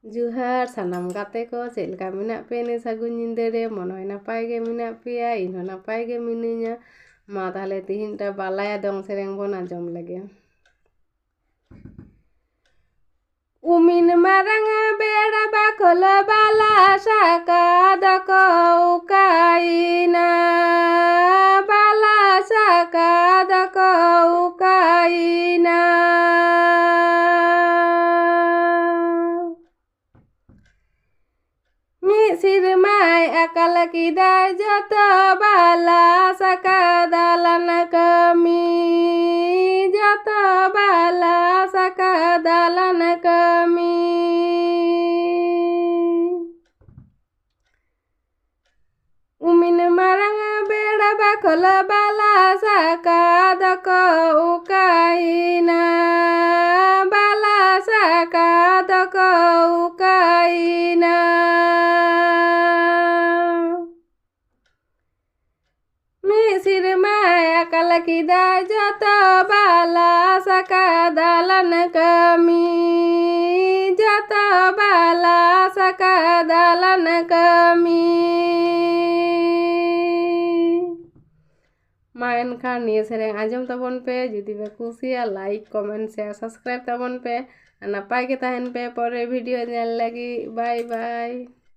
जुहार सानाम गाते को चेद लेका मेनाग पे ने सागुन निंदा रे मनोय नापाय गे मेनाग पेया इनहो नापाय गे मिनिया मा ताहले तिहिनटा बालाया दong सेरेंग bon आजम लगे उमिन मारांग बेड़ा बाखल बाला साका दको उकाइना बाला साका दको उकाइना Sirmai akal kita jatuh bala saka dalan kami jatuh bala saka dalan kami umin marang beda bakal bala saka dako ukaina bala saka dako ukaina Sirmai akal kita jatuh bala saka dalan kami jatuh bala saka dalan kami main kan niya sereng ajam tabon pe judi be kusiya like comment share subscribe tabon pe napay ke tahen pe pore video nyel lagi bye bye